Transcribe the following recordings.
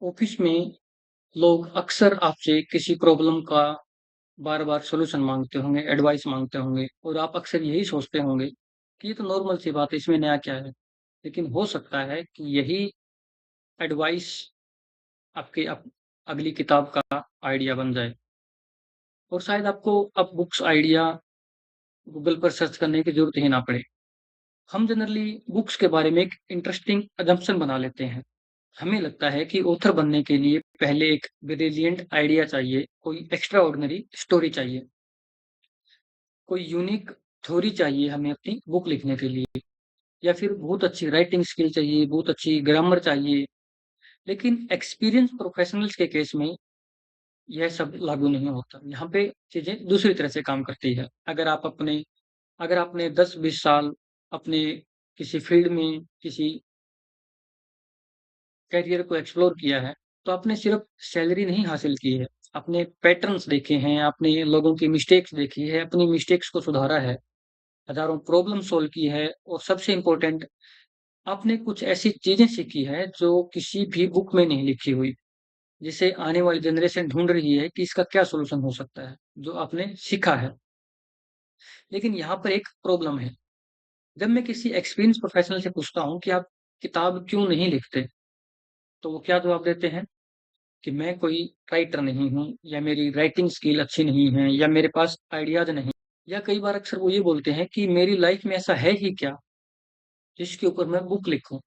Office में लोग अक्सर आपसे किसी प्रॉब्लम का बार-बार सॉल्यूशन माँगते होंगे, एडवाइस माँगते होंगे और आप अक्सर यही सोचते होंगे कि ये तो नॉर्मल सी बात है, इसमें नया क्या है? लेकिन हो सकता है कि यही एडवाइस आपकी अगली किताब का आइडिया बन जाए और शायद आपको अब बुक्स आइडिया गूगल पर सर्च करने की ज़रूरत ही ना पड़े। हम जनरली बुक्स के बारे में एक इंटरेस्टिंग असम्पशन बना लेते हैं। हमें लगता है कि ऑथर बनने के लिए पहले एक ब्रिलियंट आइडिया चाहिए, कोई एक्स्ट्रा ऑर्डिनरी स्टोरी चाहिए, कोई यूनिक थ्योरी चाहिए हमें अपनी बुक लिखने के लिए या फिर बहुत अच्छी राइटिंग स्किल चाहिए, बहुत अच्छी ग्रामर चाहिए। लेकिन एक्सपीरियंस प्रोफेशनल्स के केस में यह सब लागू नहीं होता। यहाँ पे चीज़ें दूसरी तरह से काम करती है। अगर आपने 10-20 साल अपने किसी फील्ड में किसी करियर को एक्सप्लोर किया है, तो आपने सिर्फ़ सैलरी नहीं हासिल की है, आपने पैटर्न्स देखे हैं, आपने लोगों की मिस्टेक्स देखी है, अपनी मिस्टेक्स को सुधारा है, हज़ारों प्रॉब्लम सॉल्व की है और सबसे इम्पोर्टेंट आपने कुछ ऐसी चीज़ें सीखी है जो किसी भी बुक में नहीं लिखी हुई, जिसे आने वाली जनरेशन ढूँढ रही है कि इसका क्या सॉल्यूशन हो सकता है, जो आपने सीखा है। लेकिन यहाँ पर एक प्रॉब्लम है, जब मैं किसी एक्सपीरियंस प्रोफेशनल से पूछता हूँ कि आप किताब क्यों नहीं लिखते? तो वो क्या जवाब देते हैं? कि मैं कोई राइटर नहीं हूँ या मेरी राइटिंग स्किल अच्छी नहीं है या मेरे पास आइडियाज़ नहीं या कई बार अक्सर वो ये बोलते हैं कि मेरी लाइफ में ऐसा है ही क्या जिसके ऊपर मैं बुक लिखूँ।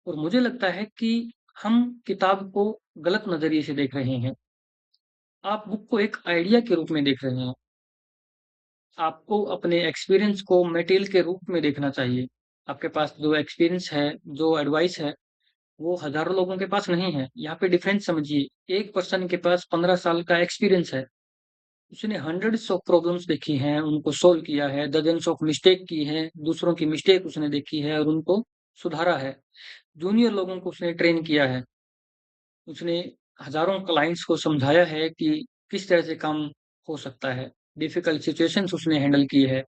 और मुझे लगता है कि हम किताब को गलत नज़रिए से देख रहे हैं। आप बुक को एक आइडिया के रूप में देख रहे हैं। आपको अपने एक्सपीरियंस को मटेरियल के रूप में देखना चाहिए। आपके पास जो एक्सपीरियंस है, जो एडवाइस है, वो हज़ारों लोगों के पास नहीं है। यहाँ पे डिफरेंस समझिए, एक पर्सन के पास 15 साल का एक्सपीरियंस है। उसने हंड्रेड्स ऑफ प्रॉब्लम्स देखी हैं, उनको सोल्व किया है, डज़न्स ऑफ मिस्टेक की हैं, दूसरों की मिस्टेक उसने देखी है और उनको सुधारा है। जूनियर लोगों को उसने ट्रेन किया है, उसने हज़ारों क्लाइंट्स को समझाया है कि किस तरह से काम हो सकता है। डिफ़िकल्ट सिचुएशंस उसने हैंडल की है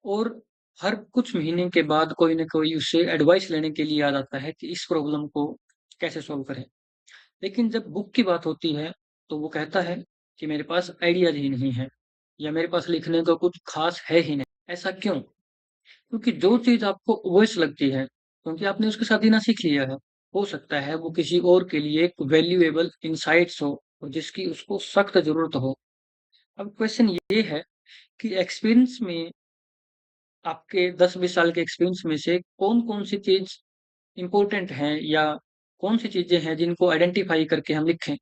और हर कुछ महीने के बाद कोई न कोई उससे एडवाइस लेने के लिए आ जाता है कि इस प्रॉब्लम को कैसे सॉल्व करें। लेकिन जब बुक की बात होती है, तो वो कहता है कि मेरे पास आइडियाज़ ही नहीं है या मेरे पास लिखने का कुछ ख़ास है ही नहीं। ऐसा क्यों? क्योंकि जो चीज़ आपको वॉइस लगती है, क्योंकि आपने उसके साथ जीना सीख लिया है, हो सकता है वो किसी और के लिए एक वैल्यूएबल इनसाइट्स हो और जिसकी उसको सख्त ज़रूरत हो। अब क्वेश्चन ये है कि एक्सपीरियंस में आपके 10-20 साल के एक्सपीरियंस में से कौन-कौन सी चीज़ इम्पोर्टेंट हैं या कौन-सी चीज़ें हैं जिनको आइडेंटिफ़ाई करके हम लिखें?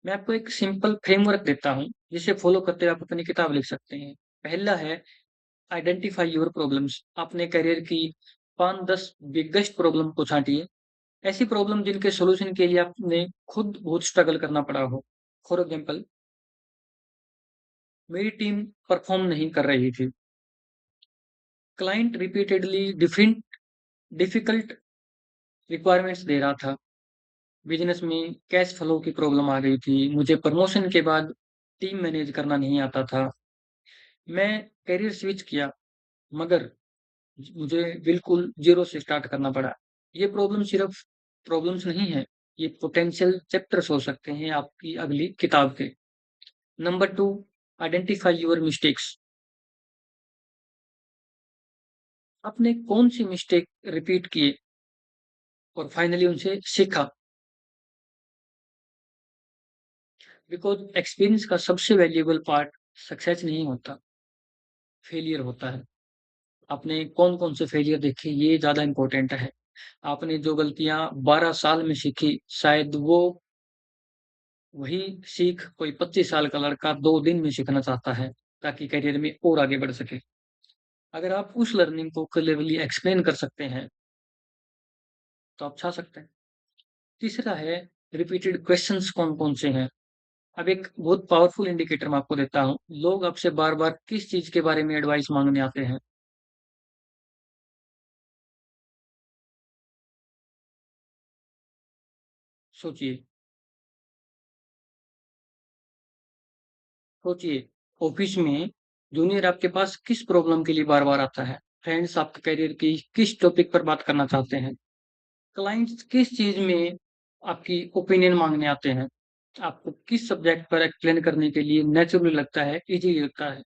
मैं आपको एक सिंपल फ्रेमवर्क देता हूँ, जिसे फ़ॉलो करते हुए आप अपनी किताब लिख सकते हैं। पहला है आइडेंटिफ़ाई योर प्रॉब्लम्स। अपने करियर की 5-10 बिगेस्ट प्रॉब्लम को छाँटिए। ऐसी प्रॉब्लम जिनके सॉल्यूशन के लिए आपने खुद बहुत स्ट्रगल करना पड़ा हो। फॉर एग्ज़ाम्पल मेरी टीम परफ़ॉर्म नहीं कर रही थी। क्लाइंट रिपीटेडली डिफ़िकल्ट रिक्वायरमेंट्स दे रहा था। बिज़नेस में कैश फ्लो की प्रॉब्लम आ गई थी। मुझे प्रमोशन के बाद टीम मैनेज करना नहीं आता था। मैं करियर स्विच किया मगर मुझे बिल्कुल ज़ीरो से स्टार्ट करना पड़ा। ये प्रॉब्लम सिर्फ़ प्रॉब्लम्स नहीं है, ये पोटेंशियल चैप्टर्स हो सकते हैं आपकी अगली किताब के। Number 2 identify your mistakes. आपने कौन-सी मिस्टेक रिपीट किए और फाइनली उनसे सीखा। बिकॉज़ एक्सपीरियंस का सबसे वैल्यूएबल पार्ट सक्सेस नहीं होता, फेलियर होता है। आपने कौन-कौन से फेलियर देखे ये ज़्यादा इम्पोर्टेंट है। आपने जो गलतियाँ 12 साल में सीखी, शायद वो वही सीख कोई 25 साल का लड़का 2 दिन में सीखना चाहता है, ताकि करियर में और आगे बढ़ सके। अगर आप उस लर्निंग को क्लेवरली एक्सप्लेन कर सकते हैं, तो आप छा सकते हैं। तीसरा है रिपीटेड क्वेश्चन्स कौन-कौन से हैं? अब एक बहुत पावरफुल इंडिकेटर मैं आपको देता हूँ। लोग आपसे बार-बार किस चीज़ के बारे में एडवाइस माँगने आते हैं? सोचिए, सोचिए। ऑफ़िस में जूनियर आपके पास किस प्रॉब्लम के लिए बार-बार आता है? फ्रेंड्स आपके करियर की किस टॉपिक पर बात करना चाहते हैं? क्लाइंट्स किस चीज़ में आपकी ओपिनियन माँगने आते हैं। आपको किस सब्जेक्ट पर एक्सप्लेन करने के लिए नेचुरली लगता है, ईज़ी लगता है।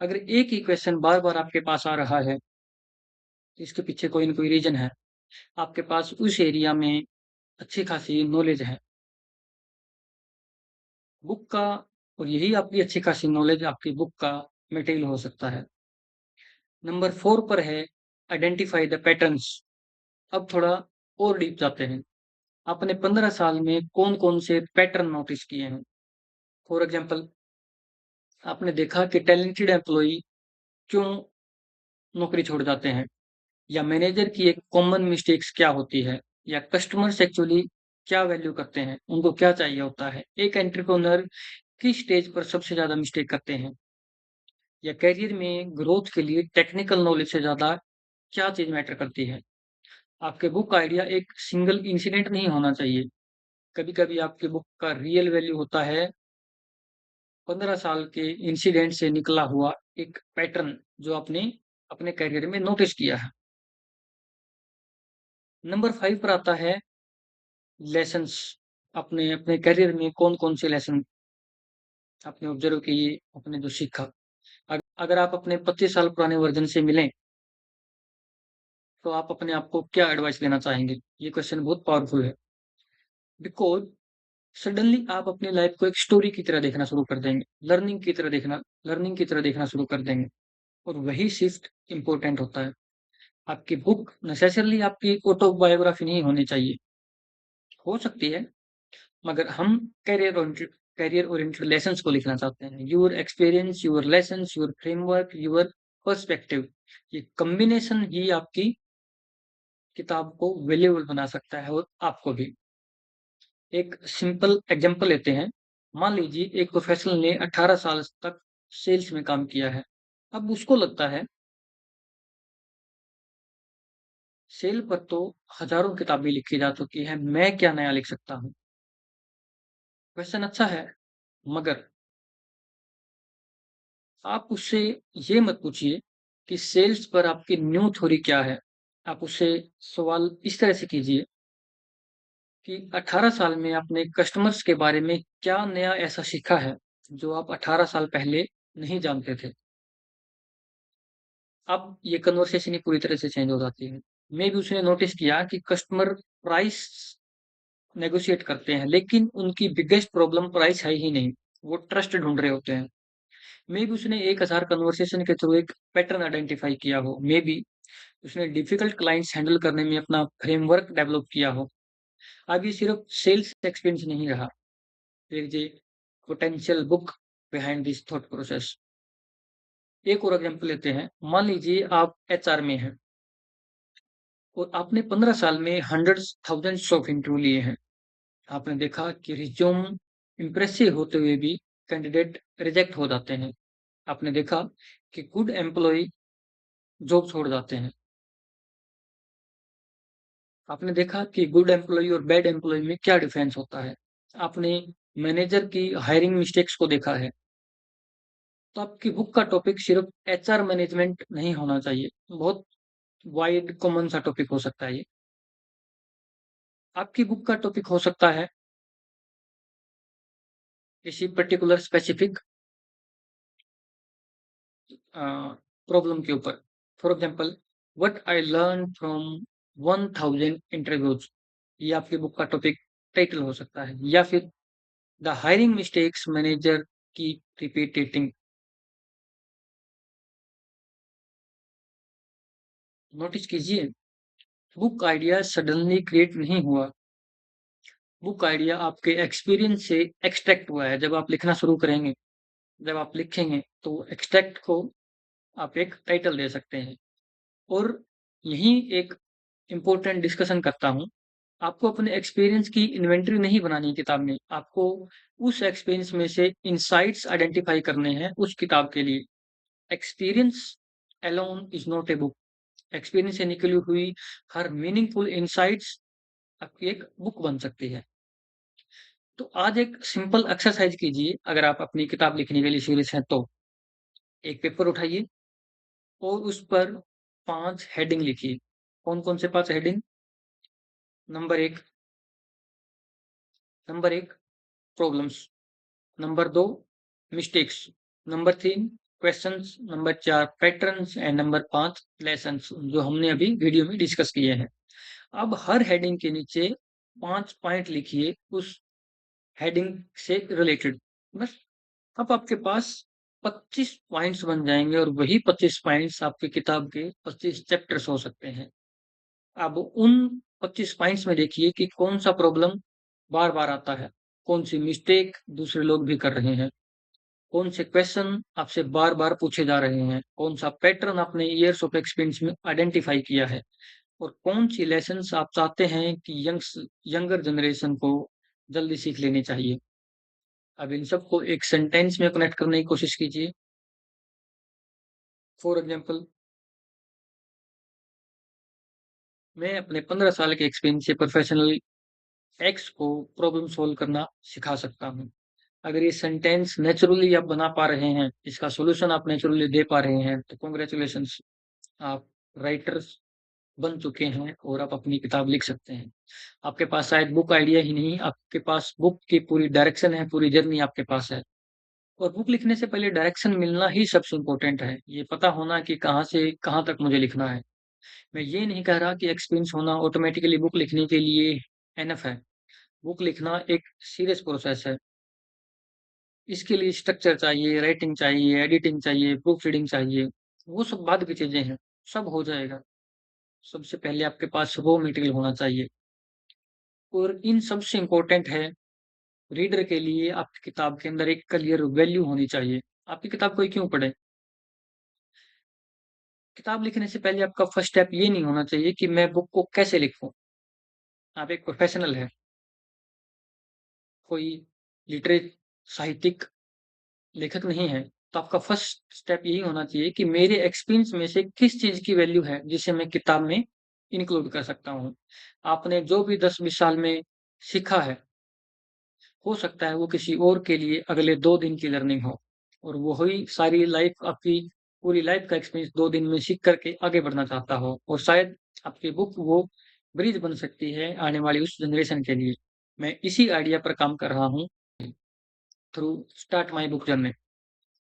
अगर एक ही क्वेश्चन बार-बार आपके पास आ रहा है, तो इसके पीछे कोई न कोई रीज़न है। आपके पास उस एरिया में अच्छी खासी नॉलेज है। बुक का और यही आपकी अच्छी खासी नॉलेज आपकी बुक का मटेरियल हो सकता है। नंबर 4 पर है आइडेंटिफाई द पैटर्न्स। अब थोड़ा और डीप जाते हैं। आपने 15 साल में कौन-कौन से पैटर्न नोटिस किए हैं? फॉर एग्ज़ाम्पल आपने देखा कि टैलेंटेड एम्प्लॉयी क्यों नौकरी छोड़ जाते हैं? या मैनेजर की एक कॉमन मिस्टेक्स क्या होती है? या कस्टमर्स एक्चुअली क्या वैल्यू करते हैं? उनको क्या चाहिए होता है? एक एंटरप्रेन्योर किस स्टेज पर सबसे ज़्यादा मिस्टेक करते हैं? या करियर में ग्रोथ के लिए टेक्निकल नॉलेज से ज़्यादा क्या चीज़ मैटर करती है? आपके बुक आइडिया एक सिंगल इंसिडेंट नहीं होना चाहिए। कभी-कभी आपकी बुक का रियल वैल्यू होता है 15 साल के इंसिडेंट से निकला हुआ एक पैटर्न जो आपने अपने करियर में नोटिस किया है। नंबर 5 पर आता है लेसन्स। आपने अपने करियर में कौन-कौन से लेसन आपने ऑब्ज़र्व किए, आपने जो सीखा। अगर आप अपने 25 साल पुराने वर्ज़न से मिलें, तो आप अपने आप को क्या एडवाइस देना चाहेंगे? ये क्वेश्चन बहुत पावरफुल है। बिकॉज़ सडनली आप अपनी लाइफ़ को एक स्टोरी की तरह देखना शुरू कर देंगे। लर्निंग की तरह देखना शुरू कर देंगे और वही शिफ्ट इम्पोर्टेंट होता है। आपकी बुक नेसेसरीली आपकी ऑटोबायोग्राफी नहीं होनी चाहिए। हो सकती है, मगर हम करियर ओरिएंटेड लेसन्स को लिखना चाहते हैं। Your experience, your lessons, your framework, your perspective, ये कॉम्बिनेशन ही आपकी किताब को वैल्यूएबल बना सकता है और आपको भी। एक सिंपल एग्जांपल लेते हैं। मान लीजिए एक प्रोफेशनल ने 18 साल तक सेल्स में काम किया है। अब उसको लगता है सेल पर तो हज़ारों किताबें लिखी जा चुकी हैं, मैं क्या नया लिख सकता हूँ? क्वेश्चन अच्छा है, मगर आप उससे ये मत पूछिए कि सेल्स पर आपकी न्यू थ्योरी क्या है? आप उससे सवाल इस तरह से कीजिए कि 18 साल में आपने कस्टमर्स के बारे में क्या नया ऐसा सीखा है, जो आप 18 साल पहले नहीं जानते थे? अब ये कन्वर्सेशन ही पूरी तरह से चेंज हो जाती है। मेबी उसने नोटिस किया कि कस्टमर प्राइस नेगोशिएट करते हैं, लेकिन उनकी बिगेस्ट प्रॉब्लम प्राइस है ही नहीं, वो ट्रस्ट ढूँढ रहे होते हैं। मेबी उसने 1000 कन्वर्सेशन के थ्रू एक पैटर्न आइडेंटिफाई किया हो, मेबी उसने डिफिकल्ट क्लाइंट्स हैंडल करने में अपना फ्रेमवर्क डेवलप किया हो। अब ये सिर्फ सेल्स एक्सपीरियंस नहीं रहा, there is a potential book behind this thought process. एक और एग्जांपल लेते हैं, मान लीजिए आप एचआर में हैं और आपने 15 साल में हंड्रेड्स थाउज़ेंड्स ऑफ इंटरव्यू लिए हैं। आपने देखा कि रिज़्यूम इम्प्रेसिव होते हुए भी कैंडिडेट रिजेक्ट हो जाते हैं। आपने देखा कि गुड एम्प्लॉयी जॉब छोड़ जाते हैं। आपने देखा कि गुड एम्प्लॉयी और बैड एम्प्लॉयी में क्या डिफरेंस होता है। आपने मैनेजर की हायरिंग मिस्टेक्स को देखा है। तो आपकी बुक का टॉपिक सिर्फ एचआर मैनेजमेंट नहीं होना चाहिए। बहुत वाइड कॉमन सा टॉपिक हो सकता है ये। आपकी बुक का टॉपिक हो सकता है किसी पर्टिकुलर स्पेसिफिक अ, प्रॉब्लम के ऊपर। For example what I learn from 1000 interviews, ये आपकी बुक का टॉपिक टाइटल हो सकता है। या फिर द हायरिंग मिस्टेक्स मैनेजर की रिपीटेटिंग। नोटिस कीजिए, बुक आइडिया सडनली क्रिएट नहीं हुआ। बुक आइडिया आपके एक्सपीरियंस से एक्सट्रैक्ट हुआ है। जब आप लिखना शुरू करेंगे, जब आप लिखेंगे, तो एक्सट्रैक्ट को आप एक टाइटल दे सकते हैं। और यहीं एक इम्पोर्टेंट डिस्कशन करता हूँ। आपको अपने एक्सपीरियंस की इन्वेंटरी नहीं बनानी है किताब में। आपको उस एक्सपीरियंस में से इनसाइट्स आइडेंटिफाई करने हैं उस किताब के लिए। Experience alone is not a book. Experience से निकली हुई हर मीनिंगफुल इनसाइट्स आपकी एक बुक बन सकती है। तो आज एक सिंपल एक्सरसाइज कीजिए, अगर आप अपनी किताब लिखने के लिए सीरियस हैं तो। एक पेपर उठाइए और उस पर 5 हेडिंग लिखिए। कौन-कौन से 5 heading? Number 1 number 1 problems, number 2 mistakes, number 3 questions, number 4 patterns and number 5 lessons, जो हमने अभी वीडियो में डिस्कस किए हैं। अब हर हेडिंग के नीचे 5 पॉइंट लिखिए उस हेडिंग से रिलेटेड। बस, अब आपके पास 25 पॉइंट्स बन जाएँगे और वही 25 पॉइंट्स आपकी किताब के 25 चैप्टर्स हो सकते हैं। अब उन 25 पॉइंट्स में देखिए कि कौन-सा प्रॉब्लम बार-बार आता है, कौन-सी मिस्टेक दूसरे लोग भी कर रहे हैं, कौन से क्वेश्चन आपसे बार-बार पूछे जा रहे हैं, कौन-सा पैटर्न आपने ईयर्स ऑफ एक्सपीरियंस में आइडेंटिफाई किया है और कौन-सी लेसन्स आप चाहते हैं कि यंगर जनरेशन को जल्दी सीख लेनी चाहिए। अब इन सबको एक सेंटेंस में कनेक्ट करने की कोशिश कीजिए। फॉर एग्ज़ाम्पल, मैं अपने 15 साल के एक्सपीरियंस से प्रोफेशनल एक्स को प्रॉब्लम सॉल्व करना सिखा सकता हूँ। अगर ये सेंटेंस नेचुरली आप बना पा रहे हैं, इसका सॉल्यूशन आप नेचुरली दे पा रहे हैं, तो कांग्रेचुलेशंस, आप राइटर्स बन चुके हैं और आप अपनी किताब लिख सकते हैं। आपके पास शायद बुक आइडिया ही नहीं, आपके पास बुक की पूरी डायरेक्शन है, पूरी जर्नी आपके पास है। और बुक लिखने से पहले डायरेक्शन मिलना ही सबसे इम्पोर्टेंट है। ये पता होना कि कहाँ से कहाँ तक मुझे लिखना है। मैं ये नहीं कह रहा कि एक्सपीरियंस होना ऑटोमैटिकली बुक लिखने के लिए इनफ है। बुक लिखना एक सीरियस प्रोसेस है। इसके लिए स्ट्रक्चर चाहिए, राइटिंग चाहिए, एडिटिंग चाहिए, प्रूफ रीडिंग चाहिए। वो सब बाद की चीज़ें हैं, सब हो जाएगा। सबसे पहले आपके पास रॉ मटेरियल होना चाहिए और इन सबसे इम्पोर्टेंट है, रीडर के लिए आपकी किताब के अंदर एक क्लियर वैल्यू होनी चाहिए। आपकी किताब कोई क्यों पढ़े? किताब लिखने से पहले आपका फर्स्ट स्टेप ये नहीं होना चाहिए कि मैं बुक को कैसे लिखूँ? आप एक प्रोफ़ेशनल हैं, कोई लिटरे साहित्यिक लेखक नहीं हैं, तो आपका फर्स्ट स्टेप यही होना चाहिए कि मेरे एक्सपीरियंस में से किस चीज़ की वैल्यू है, जिसे मैं किताब में इंक्लूड कर सकता हूँ। आपने जो भी 10-20 साल में सीखा है, हो सकता है वो किसी और के लिए अगले 2 दिन की लर्निंग हो और वही सारी लाइफ़ आपकी पूरी लाइफ़ का एक्सपीरियंस 2 दिन में सीख कर के आगे बढ़ना चाहता हो और शायद आपकी बुक वो ब्रिज बन सकती है आने वाली उस जनरेशन के लिए। मैं इसी आइडिया पर काम कर रहा हूँ through start my book journey,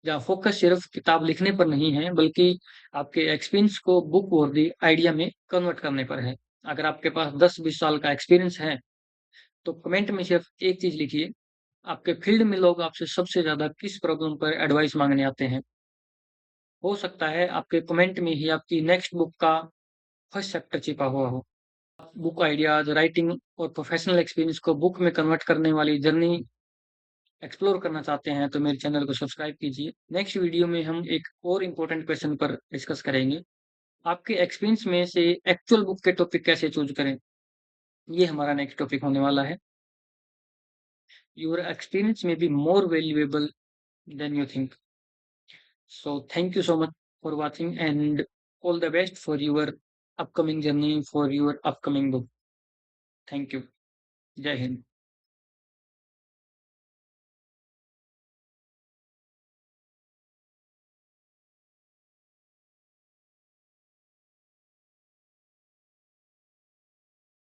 जहाँ फ़ोकस सिर्फ़ किताब लिखने पर नहीं है, बल्कि आपके एक्सपीरियंस को बुक वर्दी आइडिया में कन्वर्ट करने पर है। अगर आपके पास 10-20 साल का एक्सपीरियंस है, तो कमेंट में सिर्फ़ एक चीज़ लिखिए, आपके फ़ील्ड में लोग आपसे सबसे ज़्यादा किस प्रॉब्लम पर एडवाइस माँगने आते हैं? हो सकता है आपके कमेंट में ही आपकी नेक्स्ट बुक का फर्स्ट चैप्टर छिपा हुआ हो। बुक आइडियाज़, राइटिंग और प्रोफ़ेशनल एक्सपीरियंस को बुक में कन्वर्ट करने वाली जर्नी एक्सप्लोर करना चाहते हैं, तो मेरे चैनल को सब्सक्राइब कीजिए। नेक्स्ट वीडियो में हम एक और इम्पोर्टेंट क्वेश्चन पर डिस्कस करेंगे। आपके एक्सपीरियंस में से एक्चुअल बुक के टॉपिक कैसे चूज़ करें? ये हमारा नेक्स्ट टॉपिक होने वाला है। Your experience may be more valuable than you think. So thank you so much for watching and all the best for your upcoming journey, for your upcoming book. Thank you. Jai Hind.